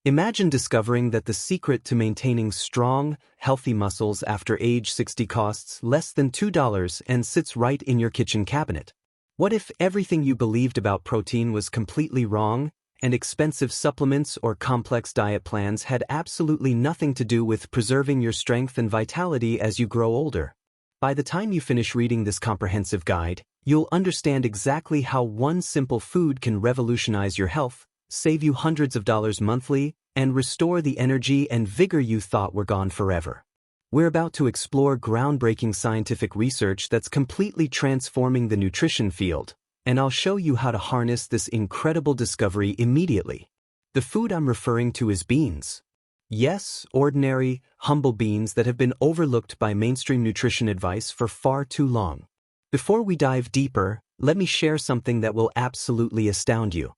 Imagine discovering that the secret to maintaining strong, healthy muscles after age 60 costs less than $2 and sits right in your kitchen cabinet. What if everything you believed about protein was completely wrong, and expensive supplements or complex diet plans had absolutely nothing to do with preserving your strength and vitality as you grow older? By the time you finish reading this comprehensive guide, you'll understand exactly how one simple food can revolutionize your health, save you hundreds of dollars monthly, and restore the energy and vigor you thought were gone forever. We're about to explore groundbreaking scientific research that's completely transforming the nutrition field, and I'll show you how to harness this incredible discovery immediately. The food I'm referring to is beans. Yes, ordinary, humble beans that have been overlooked by mainstream nutrition advice for far too long. Before we dive deeper, let me share something that will absolutely astound you.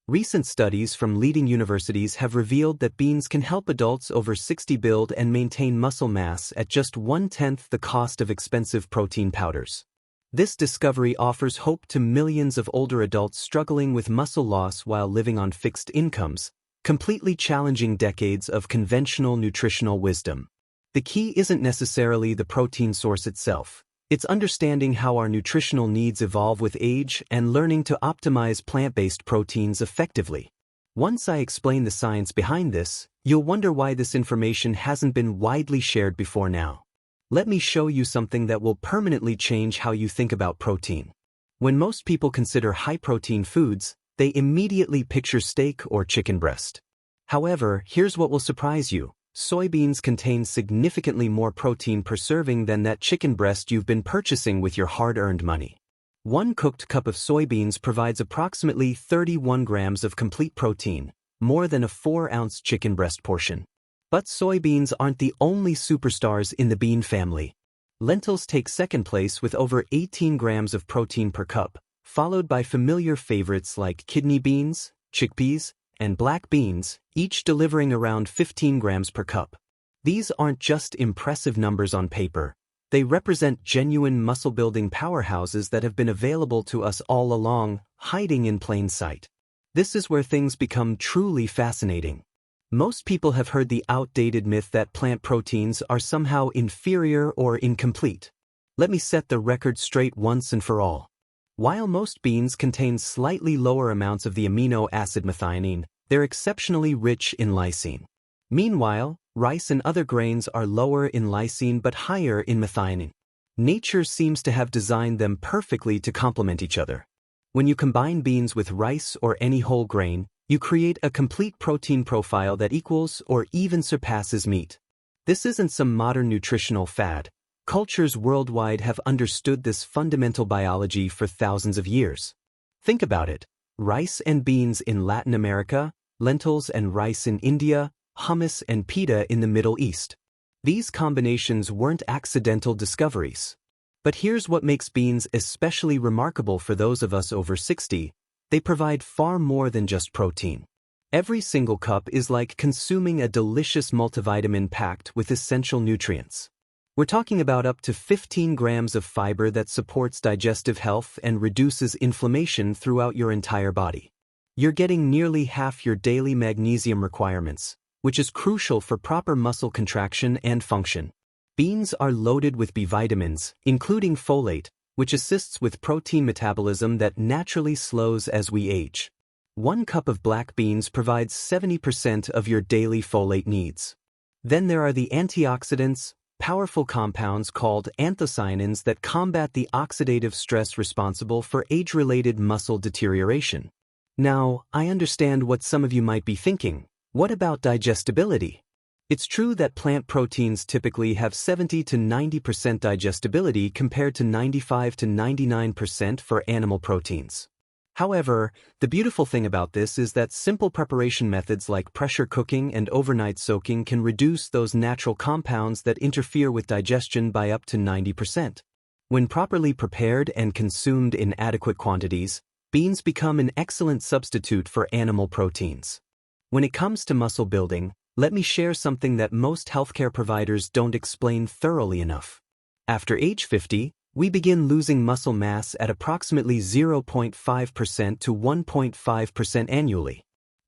Recent studies from leading universities have revealed that beans can help adults over 60 build and maintain muscle mass at just 1/10 the cost of expensive protein powders. This discovery offers hope to millions of older adults struggling with muscle loss while living on fixed incomes, completely challenging decades of conventional nutritional wisdom. The key isn't necessarily the protein source itself. It's understanding how our nutritional needs evolve with age and learning to optimize plant-based proteins effectively. Once I explain the science behind this, you'll wonder why this information hasn't been widely shared before now. Let me show you something that will permanently change how you think about protein. When most people consider high-protein foods, they immediately picture steak or chicken breast. However, here's what will surprise you. Soybeans contain significantly more protein per serving than that chicken breast you've been purchasing with your hard-earned money. One cooked cup of soybeans provides approximately 31 grams of complete protein, more than a 4-ounce chicken breast portion. But soybeans aren't the only superstars in the bean family. Lentils take second place with over 18 grams of protein per cup, followed by familiar favorites like kidney beans, chickpeas, and black beans, each delivering around 15 grams per cup. These aren't just impressive numbers on paper. They represent genuine muscle-building powerhouses that have been available to us all along, hiding in plain sight. This is where things become truly fascinating. Most people have heard the outdated myth that plant proteins are somehow inferior or incomplete. Let me set the record straight once and for all. While most beans contain slightly lower amounts of the amino acid methionine, they're exceptionally rich in lysine. Meanwhile, rice and other grains are lower in lysine but higher in methionine. Nature seems to have designed them perfectly to complement each other. When you combine beans with rice or any whole grain, you create a complete protein profile that equals or even surpasses meat. This isn't some modern nutritional fad. Cultures worldwide have understood this fundamental biology for thousands of years. Think about it. Rice and beans in Latin America, lentils and rice in India, hummus and pita in the Middle East. These combinations weren't accidental discoveries. But here's what makes beans especially remarkable for those of us over 60. They provide far more than just protein. Every single cup is like consuming a delicious multivitamin packed with essential nutrients. We're talking about up to 15 grams of fiber that supports digestive health and reduces inflammation throughout your entire body. You're getting nearly half your daily magnesium requirements, which is crucial for proper muscle contraction and function. Beans are loaded with B vitamins, including folate, which assists with protein metabolism that naturally slows as we age. One cup of black beans provides 70% of your daily folate needs. Then there are the antioxidants, powerful compounds called anthocyanins that combat the oxidative stress responsible for age-related muscle deterioration. Now, I understand what some of you might be thinking. What about digestibility? It's true that plant proteins typically have 70 to 90% digestibility compared to 95 to 99% for animal proteins. However, the beautiful thing about this is that simple preparation methods like pressure cooking and overnight soaking can reduce those natural compounds that interfere with digestion by up to 90%. When properly prepared and consumed in adequate quantities, beans become an excellent substitute for animal proteins. When it comes to muscle building, let me share something that most healthcare providers don't explain thoroughly enough. After age 50, we begin losing muscle mass at approximately 0.5% to 1.5% annually.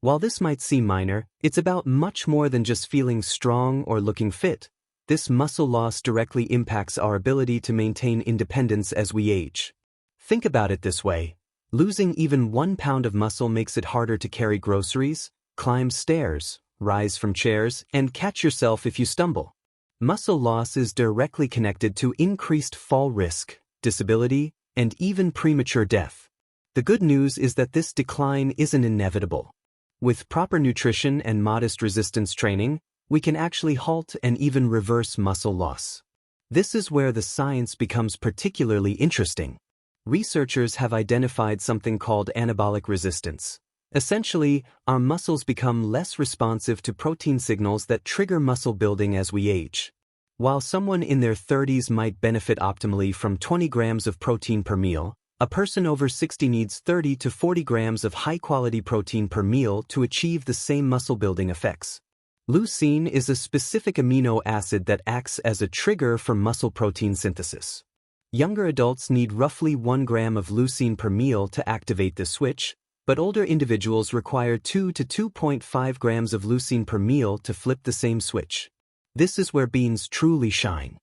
While this might seem minor, it's about much more than just feeling strong or looking fit. This muscle loss directly impacts our ability to maintain independence as we age. Think about it this way. Losing even 1 pound of muscle makes it harder to carry groceries, climb stairs, rise from chairs, and catch yourself if you stumble. Muscle loss is directly connected to increased fall risk, disability, and even premature death. The good news is that this decline isn't inevitable. With proper nutrition and modest resistance training, we can actually halt and even reverse muscle loss. This is where the science becomes particularly interesting. Researchers have identified something called anabolic resistance. Essentially, our muscles become less responsive to protein signals that trigger muscle building as we age. While someone in their 30s might benefit optimally from 20 grams of protein per meal, a person over 60 needs 30 to 40 grams of high-quality protein per meal to achieve the same muscle-building effects. Leucine is a specific amino acid that acts as a trigger for muscle protein synthesis. Younger adults need roughly 1 gram of leucine per meal to activate this switch, but older individuals require 2 to 2.5 grams of leucine per meal to flip the same switch. This is where beans truly shine.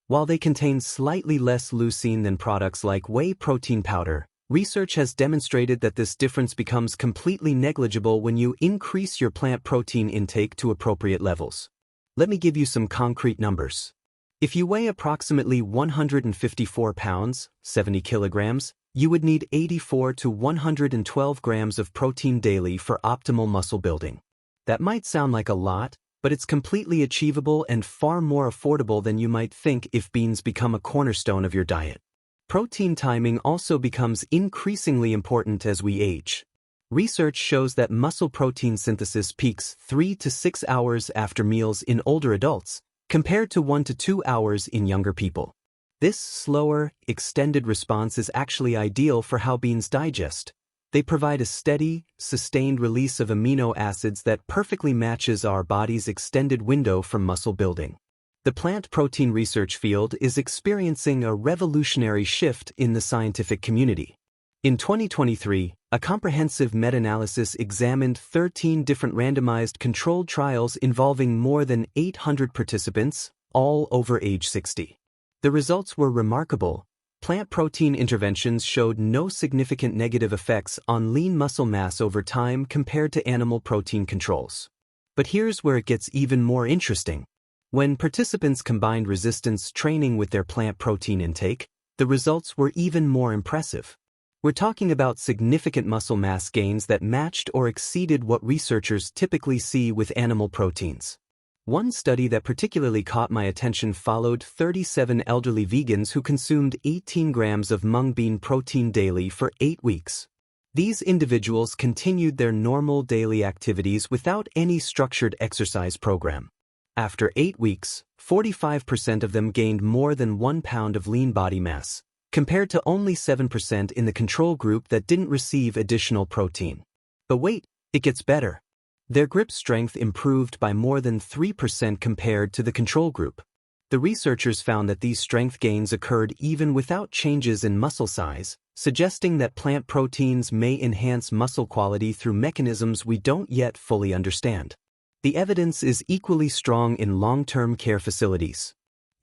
While they contain slightly less leucine than products like whey protein powder, research has demonstrated that this difference becomes completely negligible when you increase your plant protein intake to appropriate levels. Let me give you some concrete numbers. If you weigh approximately 154 pounds, 70 kilograms, you would need 84 to 112 grams of protein daily for optimal muscle building. That might sound like a lot, but it's completely achievable and far more affordable than you might think if beans become a cornerstone of your diet. Protein timing also becomes increasingly important as we age. Research shows that muscle protein synthesis peaks 3 to 6 hours after meals in older adults, compared to 1 to 2 hours in younger people. This slower, extended response is actually ideal for how beans digest. They provide a steady, sustained release of amino acids that perfectly matches our body's extended window for muscle building. The plant protein research field is experiencing a revolutionary shift in the scientific community. In 2023, a comprehensive meta-analysis examined 13 different randomized controlled trials involving more than 800 participants, all over age 60. The results were remarkable. Plant protein interventions showed no significant negative effects on lean muscle mass over time compared to animal protein controls. But here's where it gets even more interesting. When participants combined resistance training with their plant protein intake, the results were even more impressive. We're talking about significant muscle mass gains that matched or exceeded what researchers typically see with animal proteins. One study that particularly caught my attention followed 37 elderly vegans who consumed 18 grams of mung bean protein daily for 8 weeks. These individuals continued their normal daily activities without any structured exercise program. After 8 weeks, 45% of them gained more than 1 pound of lean body mass, compared to only 7% in the control group that didn't receive additional protein. But wait, it gets better. Their grip strength improved by more than 3% compared to the control group. The researchers found that these strength gains occurred even without changes in muscle size, suggesting that plant proteins may enhance muscle quality through mechanisms we don't yet fully understand. The evidence is equally strong in long-term care facilities.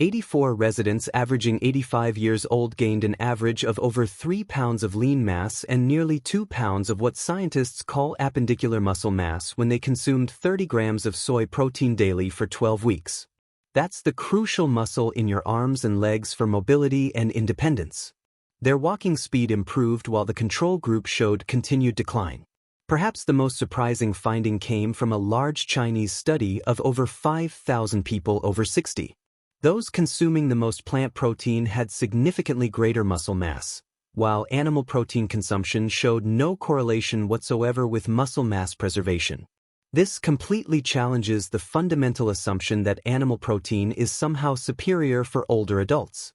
84 residents averaging 85 years old gained an average of over 3 pounds of lean mass and nearly 2 pounds of what scientists call appendicular muscle mass when they consumed 30 grams of soy protein daily for 12 weeks. That's the crucial muscle in your arms and legs for mobility and independence. Their walking speed improved while the control group showed continued decline. Perhaps the most surprising finding came from a large Chinese study of over 5,000 people over 60. Those consuming the most plant protein had significantly greater muscle mass, while animal protein consumption showed no correlation whatsoever with muscle mass preservation. This completely challenges the fundamental assumption that animal protein is somehow superior for older adults.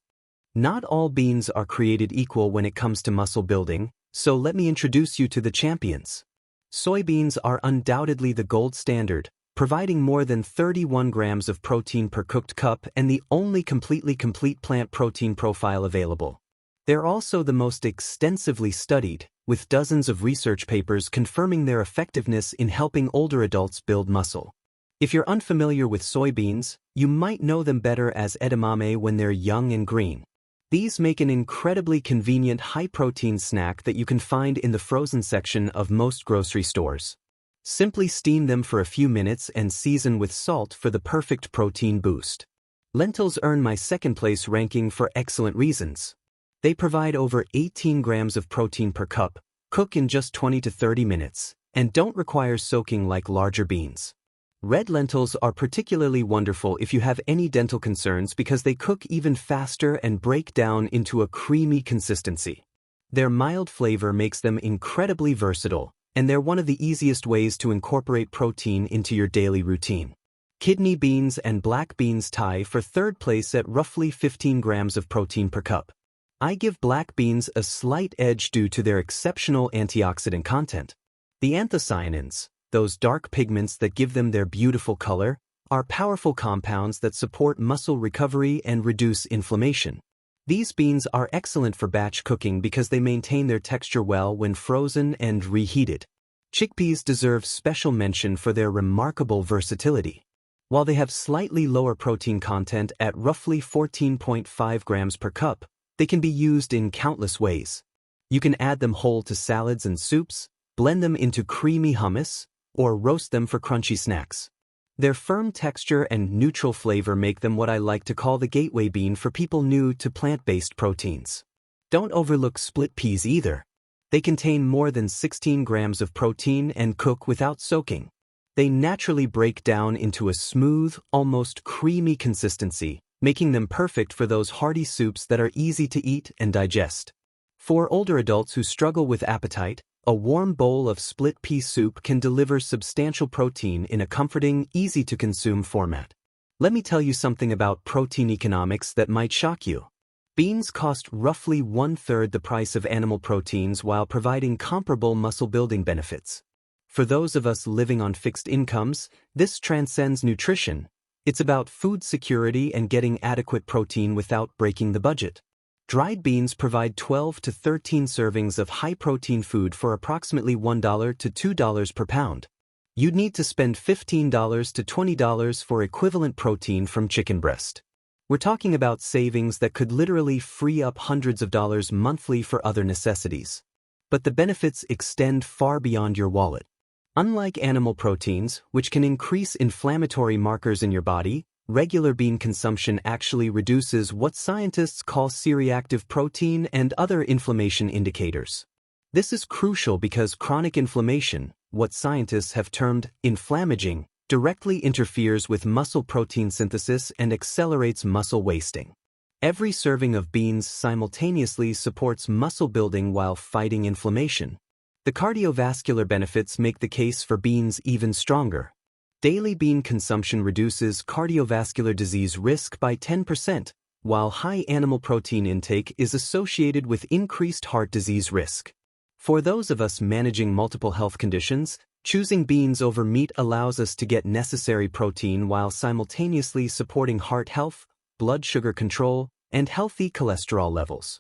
Not all beans are created equal when it comes to muscle building, so let me introduce you to the champions. Soybeans are undoubtedly the gold standard, providing more than 31 grams of protein per cooked cup and the only completely complete plant protein profile available. They're also the most extensively studied, with dozens of research papers confirming their effectiveness in helping older adults build muscle. If you're unfamiliar with soybeans, you might know them better as edamame when they're young and green. These make an incredibly convenient high-protein snack that you can find in the frozen section of most grocery stores. Simply steam them for a few minutes and season with salt for the perfect protein boost. Lentils earn my second-place ranking for excellent reasons. They provide over 18 grams of protein per cup, cook in just 20 to 30 minutes, and don't require soaking like larger beans. Red lentils are particularly wonderful if you have any dental concerns because they cook even faster and break down into a creamy consistency. Their mild flavor makes them incredibly versatile, and they're one of the easiest ways to incorporate protein into your daily routine. Kidney beans and black beans tie for third place at roughly 15 grams of protein per cup. I give black beans a slight edge due to their exceptional antioxidant content. The anthocyanins, those dark pigments that give them their beautiful color, are powerful compounds that support muscle recovery and reduce inflammation. These beans are excellent for batch cooking because they maintain their texture well when frozen and reheated. Chickpeas deserve special mention for their remarkable versatility. While they have slightly lower protein content at roughly 14.5 grams per cup, they can be used in countless ways. You can add them whole to salads and soups, blend them into creamy hummus, or roast them for crunchy snacks. Their firm texture and neutral flavor make them what I like to call the gateway bean for people new to plant-based proteins. Don't overlook split peas either. They contain more than 16 grams of protein and cook without soaking. They naturally break down into a smooth, almost creamy consistency, making them perfect for those hearty soups that are easy to eat and digest. For older adults who struggle with appetite, a warm bowl of split pea soup can deliver substantial protein in a comforting, easy-to-consume format. Let me tell you something about protein economics that might shock you. Beans cost roughly one-third the price of animal proteins while providing comparable muscle-building benefits. For those of us living on fixed incomes, this transcends nutrition. It's about food security and getting adequate protein without breaking the budget. Dried beans provide 12 to 13 servings of high-protein food for approximately $1 to $2 per pound. You'd need to spend $15 to $20 for equivalent protein from chicken breast. We're talking about savings that could literally free up hundreds of dollars monthly for other necessities. But the benefits extend far beyond your wallet. Unlike animal proteins, which can increase inflammatory markers in your body, regular bean consumption actually reduces what scientists call C-reactive protein and other inflammation indicators. This is crucial because chronic inflammation, what scientists have termed inflammaging, directly interferes with muscle protein synthesis and accelerates muscle wasting. Every serving of beans simultaneously supports muscle building while fighting inflammation. The cardiovascular benefits make the case for beans even stronger. Daily bean consumption reduces cardiovascular disease risk by 10%, while high animal protein intake is associated with increased heart disease risk. For those of us managing multiple health conditions, choosing beans over meat allows us to get necessary protein while simultaneously supporting heart health, blood sugar control, and healthy cholesterol levels.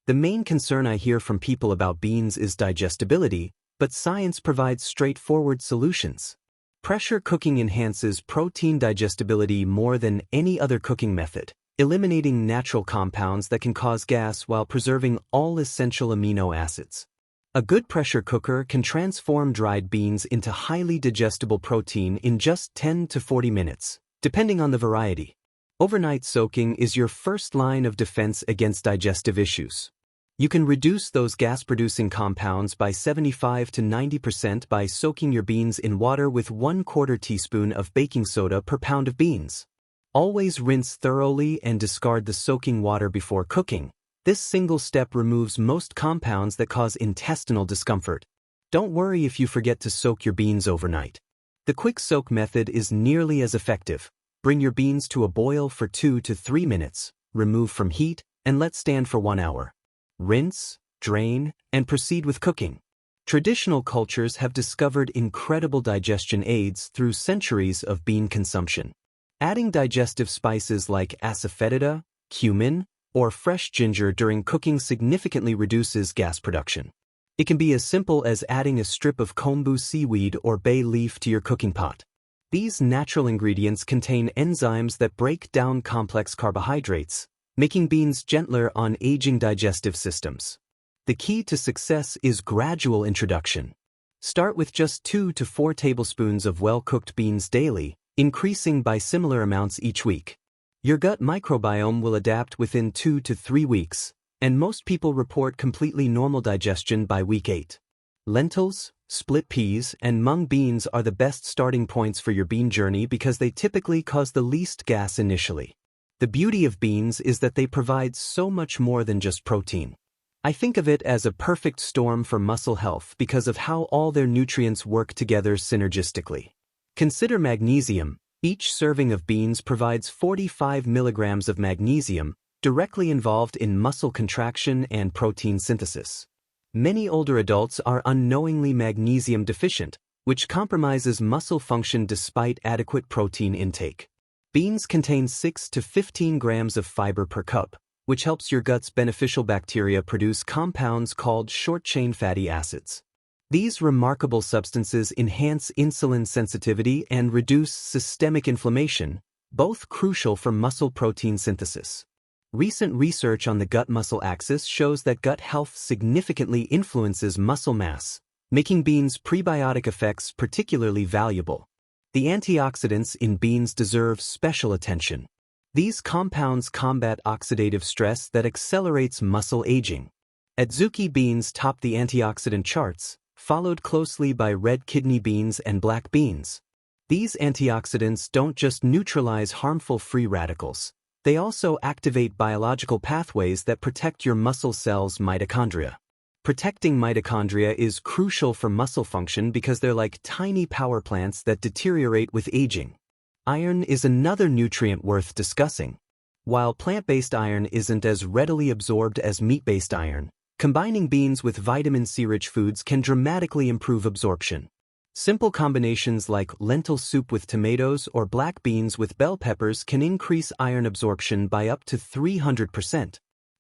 The main concern I hear from people about beans is digestibility, but science provides straightforward solutions. Pressure cooking enhances protein digestibility more than any other cooking method, eliminating natural compounds that can cause gas while preserving all essential amino acids. A good pressure cooker can transform dried beans into highly digestible protein in just 10 to 40 minutes, depending on the variety. Overnight soaking is your first line of defense against digestive issues. You can reduce those gas-producing compounds by 75 to 90% by soaking your beans in water with 1/4 teaspoon of baking soda per pound of beans. Always rinse thoroughly and discard the soaking water before cooking. This single step removes most compounds that cause intestinal discomfort. Don't worry if you forget to soak your beans overnight. The quick soak method is nearly as effective. Bring your beans to a boil for 2 to 3 minutes, remove from heat, and let stand for 1 hour. Rinse, drain, and proceed with cooking. Traditional cultures have discovered incredible digestion aids through centuries of bean consumption. Adding digestive spices like asafoetida, cumin, or fresh ginger during cooking significantly reduces gas production. It can be as simple as adding a strip of kombu seaweed or bay leaf to your cooking pot. These natural ingredients contain enzymes that break down complex carbohydrates, making beans gentler on aging digestive systems. The key to success is gradual introduction. Start with just 2 to 4 tablespoons of well-cooked beans daily, increasing by similar amounts each week. Your gut microbiome will adapt within 2 to 3 weeks, and most people report completely normal digestion by week 8. Lentils, split peas, and mung beans are the best starting points for your bean journey because they typically cause the least gas initially. The beauty of beans is that they provide so much more than just protein. I think of it as a perfect storm for muscle health because of how all their nutrients work together synergistically. Consider magnesium. Each serving of beans provides 45 milligrams of magnesium, directly involved in muscle contraction and protein synthesis. Many older adults are unknowingly magnesium deficient, which compromises muscle function despite adequate protein intake. Beans contain 6 to 15 grams of fiber per cup, which helps your gut's beneficial bacteria produce compounds called short-chain fatty acids. These remarkable substances enhance insulin sensitivity and reduce systemic inflammation, both crucial for muscle protein synthesis. Recent research on the gut-muscle axis shows that gut health significantly influences muscle mass, making beans' prebiotic effects particularly valuable. The antioxidants in beans deserve special attention. These compounds combat oxidative stress that accelerates muscle aging. Adzuki beans top the antioxidant charts, followed closely by red kidney beans and black beans. These antioxidants don't just neutralize harmful free radicals. They also activate biological pathways that protect your muscle cells' mitochondria. Protecting mitochondria is crucial for muscle function because they're like tiny power plants that deteriorate with aging. Iron is another nutrient worth discussing. While plant-based iron isn't as readily absorbed as meat-based iron, combining beans with vitamin C-rich foods can dramatically improve absorption. Simple combinations like lentil soup with tomatoes or black beans with bell peppers can increase iron absorption by up to 300%.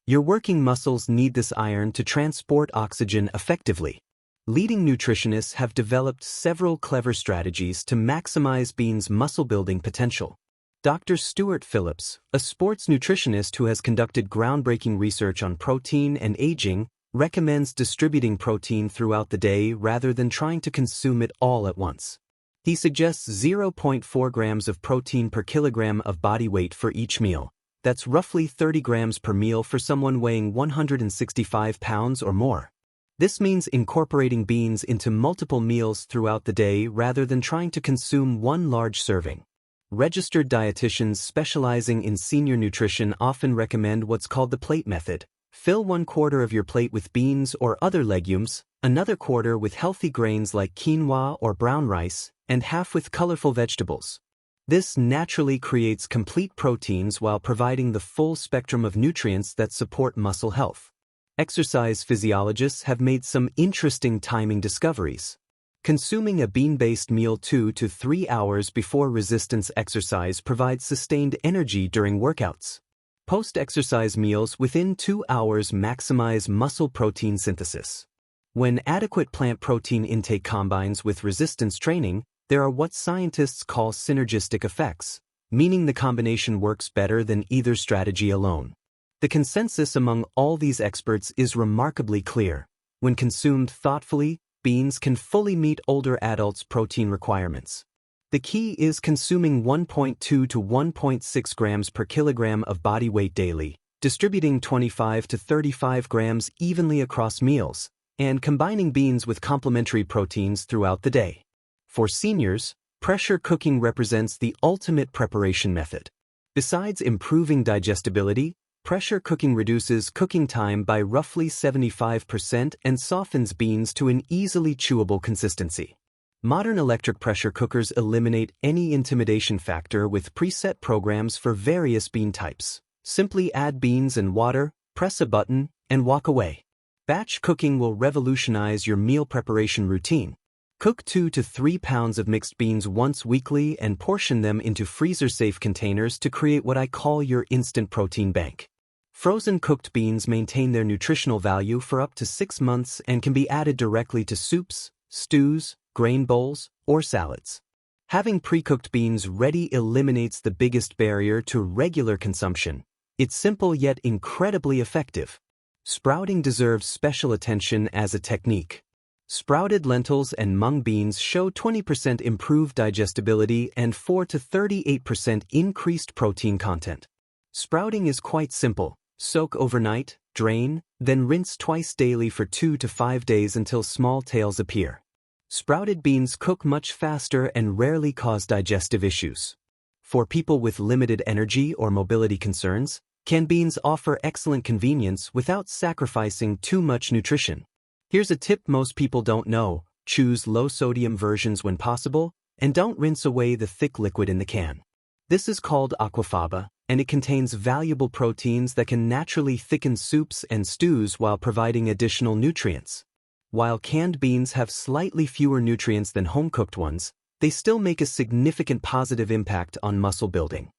Your working muscles need this iron to transport oxygen effectively. Leading nutritionists have developed several clever strategies to maximize beans' muscle-building potential. Dr. Stuart Phillips, a sports nutritionist who has conducted groundbreaking research on protein and aging, recommends distributing protein throughout the day rather than trying to consume it all at once. He suggests 0.4 grams of protein per kilogram of body weight for each meal. That's roughly 30 grams per meal for someone weighing 165 pounds or more. This means incorporating beans into multiple meals throughout the day rather than trying to consume one large serving. Registered dietitians specializing in senior nutrition often recommend what's called the plate method. Fill 1/4 of your plate with beans or other legumes, another quarter with healthy grains like quinoa or brown rice, and half with colorful vegetables. This naturally creates complete proteins while providing the full spectrum of nutrients that support muscle health. Exercise physiologists have made some interesting timing discoveries. Consuming a bean-based meal 2 to 3 hours before resistance exercise provides sustained energy during workouts. Post-exercise meals within 2 hours maximize muscle protein synthesis. When adequate plant protein intake combines with resistance training, there are what scientists call synergistic effects, meaning the combination works better than either strategy alone. The consensus among all these experts is remarkably clear. When consumed thoughtfully, beans can fully meet older adults' protein requirements. The key is consuming 1.2 to 1.6 grams per kilogram of body weight daily, distributing 25 to 35 grams evenly across meals, and combining beans with complementary proteins throughout the day. For seniors, pressure cooking represents the ultimate preparation method. Besides improving digestibility, pressure cooking reduces cooking time by roughly 75% and softens beans to an easily chewable consistency. Modern electric pressure cookers eliminate any intimidation factor with preset programs for various bean types. Simply add beans and water, press a button, and walk away. Batch cooking will revolutionize your meal preparation routine. Cook 2 to 3 pounds of mixed beans once weekly and portion them into freezer-safe containers to create what I call your instant protein bank. Frozen cooked beans maintain their nutritional value for up to 6 months and can be added directly to soups, stews, grain bowls, or salads. Having pre-cooked beans ready eliminates the biggest barrier to regular consumption. It's simple yet incredibly effective. Sprouting deserves special attention as a technique. Sprouted lentils and mung beans show 20% improved digestibility and 4 to 38% increased protein content. Sprouting is quite simple. Soak overnight, drain, then rinse twice daily for 2 to 5 days until small tails appear. Sprouted beans cook much faster and rarely cause digestive issues. For people with limited energy or mobility concerns, canned beans offer excellent convenience without sacrificing too much nutrition. Here's a tip most people don't know: choose low-sodium versions when possible, and don't rinse away the thick liquid in the can. This is called aquafaba, and it contains valuable proteins that can naturally thicken soups and stews while providing additional nutrients. While canned beans have slightly fewer nutrients than home-cooked ones, they still make a significant positive impact on muscle building.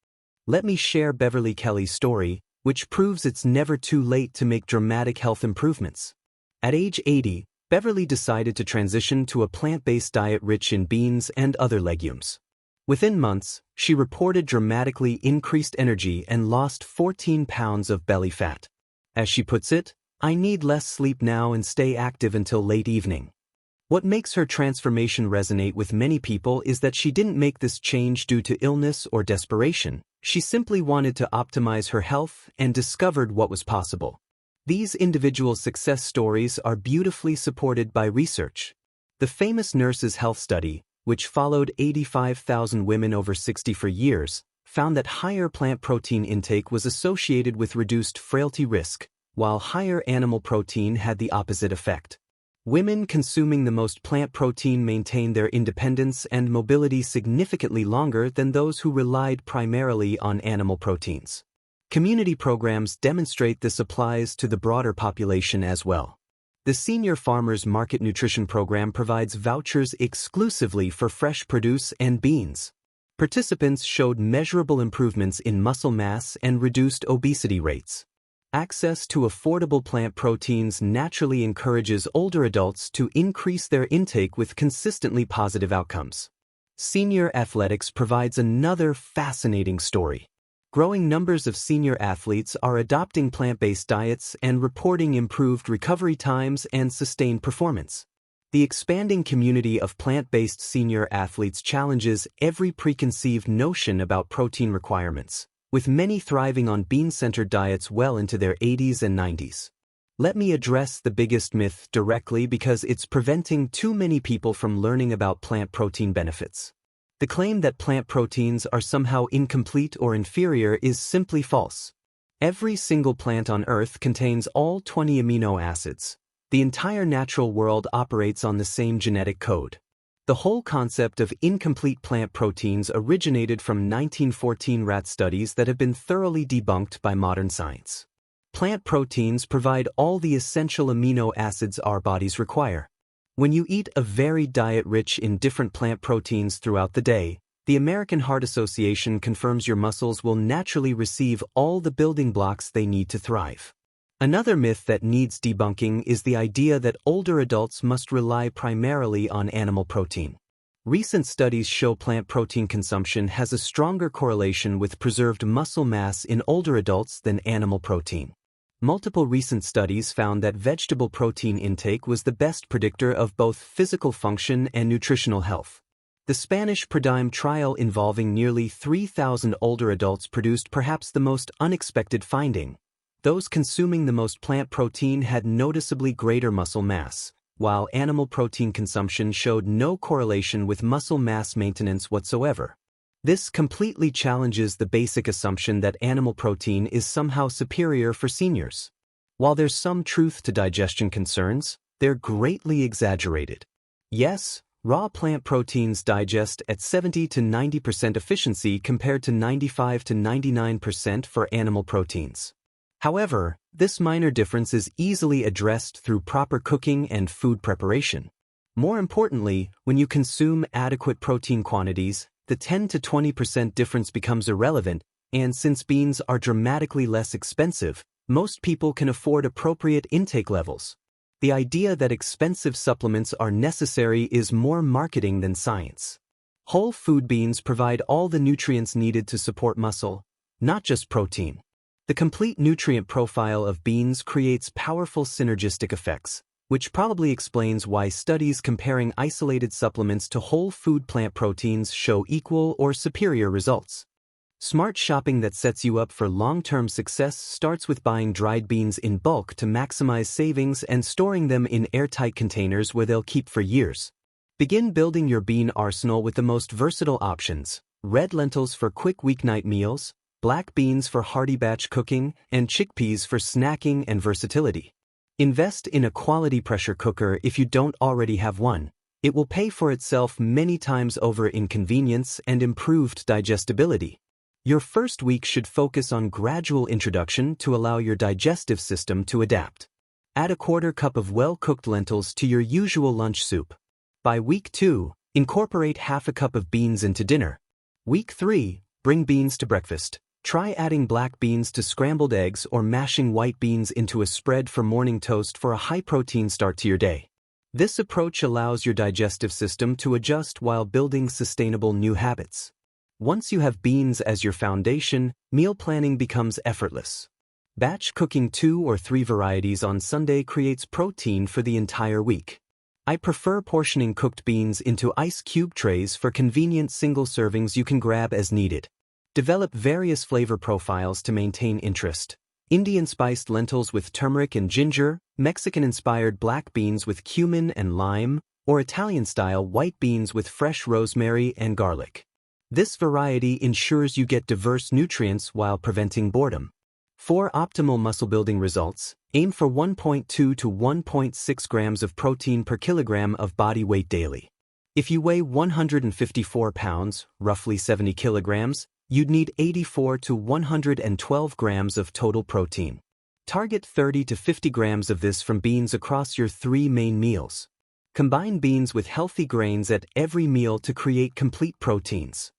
Let me share Beverly Kelly's story, which proves it's never too late to make dramatic health improvements. At age 80, Beverly decided to transition to a plant-based diet rich in beans and other legumes. Within months, she reported dramatically increased energy and lost 14 pounds of belly fat. As she puts it, "I need less sleep now and stay active until late evening." What makes her transformation resonate with many people is that she didn't make this change due to illness or desperation. She simply wanted to optimize her health and discovered what was possible. These individual success stories are beautifully supported by research. The famous Nurses' Health Study, which followed 85,000 women over 60 for years, found that higher plant protein intake was associated with reduced frailty risk, while higher animal protein had the opposite effect. Women consuming the most plant protein maintained their independence and mobility significantly longer than those who relied primarily on animal proteins. Community programs demonstrate this applies to the broader population as well. The Senior Farmers Market Nutrition Program provides vouchers exclusively for fresh produce and beans. Participants showed measurable improvements in muscle mass and reduced obesity rates. Access to affordable plant proteins naturally encourages older adults to increase their intake with consistently positive outcomes. Senior athletics provides another fascinating story. Growing numbers of senior athletes are adopting plant-based diets and reporting improved recovery times and sustained performance. The expanding community of plant-based senior athletes challenges every preconceived notion about protein requirements, with many thriving on bean-centered diets well into their 80s and 90s. Let me address the biggest myth directly because it's preventing too many people from learning about plant protein benefits. The claim that plant proteins are somehow incomplete or inferior is simply false. Every single plant on Earth contains all 20 amino acids. The entire natural world operates on the same genetic code. The whole concept of incomplete plant proteins originated from 1914 rat studies that have been thoroughly debunked by modern science. Plant proteins provide all the essential amino acids our bodies require. When you eat a varied diet rich in different plant proteins throughout the day, the American Heart Association confirms your muscles will naturally receive all the building blocks they need to thrive. Another myth that needs debunking is the idea that older adults must rely primarily on animal protein. Recent studies show plant protein consumption has a stronger correlation with preserved muscle mass in older adults than animal protein. Multiple recent studies found that vegetable protein intake was the best predictor of both physical function and nutritional health. The Spanish PREDIME trial involving nearly 3,000 older adults produced perhaps the most unexpected finding. Those consuming the most plant protein had noticeably greater muscle mass, while animal protein consumption showed no correlation with muscle mass maintenance whatsoever. This completely challenges the basic assumption that animal protein is somehow superior for seniors. While there's some truth to digestion concerns, they're greatly exaggerated. Yes, raw plant proteins digest at 70 to 90% efficiency compared to 95 to 99% for animal proteins. However, this minor difference is easily addressed through proper cooking and food preparation. More importantly, when you consume adequate protein quantities, the 10 to 20% difference becomes irrelevant, and since beans are dramatically less expensive, Most people can afford appropriate intake levels. The idea that expensive supplements are necessary is more marketing than science. Whole food beans provide all the nutrients needed to support muscle, not just protein. The complete nutrient profile of beans creates powerful synergistic effects, which probably explains why studies comparing isolated supplements to whole food plant proteins show equal or superior results. Smart shopping that sets you up for long-term success starts with buying dried beans in bulk to maximize savings and storing them in airtight containers where they'll keep for years. Begin building your bean arsenal with the most versatile options: red lentils for quick weeknight meals, black beans for hearty batch cooking, and chickpeas for snacking and versatility. Invest in a quality pressure cooker if you don't already have one. It will pay for itself many times over in convenience and improved digestibility. Your first week should focus on gradual introduction to allow your digestive system to adapt. Add a quarter cup of well-cooked lentils to your usual lunch soup. By week 2, incorporate half a cup of beans into dinner. Week 3, bring beans to breakfast. Try adding black beans to scrambled eggs or mashing white beans into a spread for morning toast for a high-protein start to your day. This approach allows your digestive system to adjust while building sustainable new habits. Once you have beans as your foundation, meal planning becomes effortless. Batch cooking 2 or 3 varieties on Sunday creates protein for the entire week. I prefer portioning cooked beans into ice cube trays for convenient single servings you can grab as needed. Develop various flavor profiles to maintain interest. Indian-spiced lentils with turmeric and ginger, Mexican-inspired black beans with cumin and lime, or Italian-style white beans with fresh rosemary and garlic. This variety ensures you get diverse nutrients while preventing boredom. For optimal muscle-building results, aim for 1.2 to 1.6 grams of protein per kilogram of body weight daily. If you weigh 154 pounds, roughly 70 kilograms, you'd need 84 to 112 grams of total protein. Target 30 to 50 grams of this from beans across your 3 main meals. Combine beans with healthy grains at every meal to create complete proteins.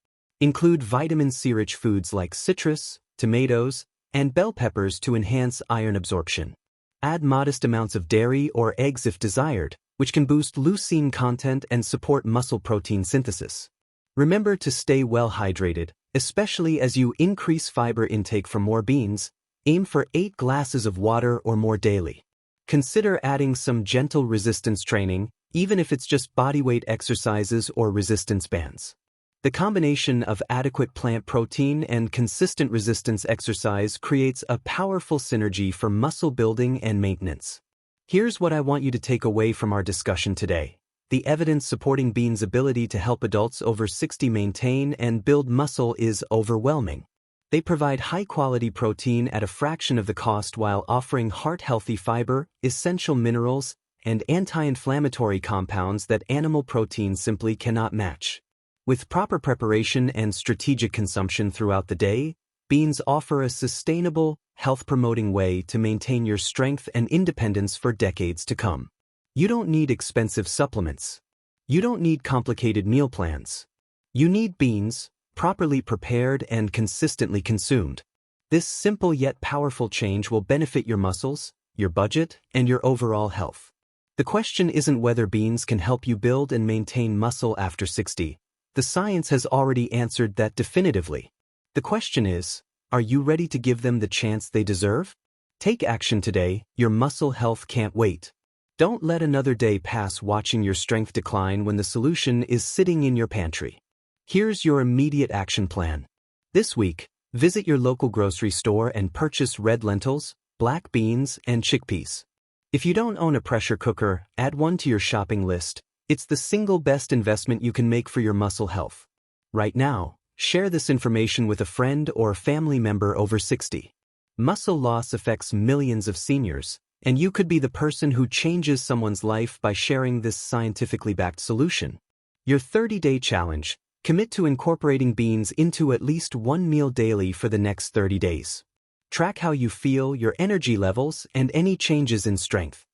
Include vitamin C-rich foods like citrus, tomatoes, and bell peppers to enhance iron absorption. Add modest amounts of dairy or eggs if desired, which can boost leucine content and support muscle protein synthesis. Remember to stay well hydrated, especially as you increase fiber intake from more beans. Aim for 8 glasses of water or more daily. Consider adding some gentle resistance training, even if it's just bodyweight exercises or resistance bands. The combination of adequate plant protein and consistent resistance exercise creates a powerful synergy for muscle building and maintenance. Here's what I want you to take away from our discussion today. The evidence supporting beans' ability to help adults over 60 maintain and build muscle is overwhelming. They provide high-quality protein at a fraction of the cost while offering heart-healthy fiber, essential minerals, and anti-inflammatory compounds that animal protein simply cannot match. With proper preparation and strategic consumption throughout the day, beans offer a sustainable, health-promoting way to maintain your strength and independence for decades to come. You don't need expensive supplements. You don't need complicated meal plans. You need beans, properly prepared and consistently consumed. This simple yet powerful change will benefit your muscles, your budget, and your overall health. The question isn't whether beans can help you build and maintain muscle after 60. The science has already answered that definitively. The question is, are you ready to give them the chance they deserve? Take action today. Your muscle health can't wait. Don't let another day pass watching your strength decline when the solution is sitting in your pantry. Here's your immediate action plan. This week, visit your local grocery store and purchase red lentils, black beans, and chickpeas. If you don't own a pressure cooker, add one to your shopping list. It's the single best investment you can make for your muscle health. Right now, share this information with a friend or a family member over 60. Muscle loss affects millions of seniors, and you could be the person who changes someone's life by sharing this scientifically backed solution. Your 30-day challenge: commit to incorporating beans into at least one meal daily for the next 30 days. Track how you feel, your energy levels, and any changes in strength.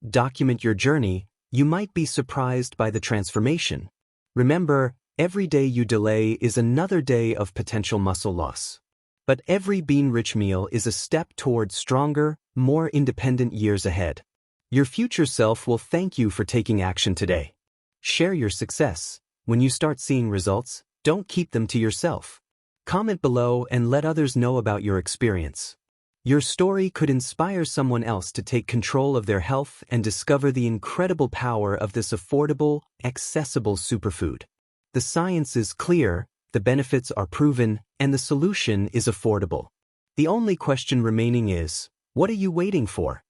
Document your journey. You might be surprised by the transformation. Remember, every day you delay is another day of potential muscle loss. But every bean-rich meal is a step toward stronger, more independent years ahead. Your future self will thank you for taking action today. Share your success. When you start seeing results, don't keep them to yourself. Comment below and let others know about your experience. Your story could inspire someone else to take control of their health and discover the incredible power of this affordable, accessible superfood. The science is clear, the benefits are proven, and the solution is affordable. The only question remaining is, what are you waiting for?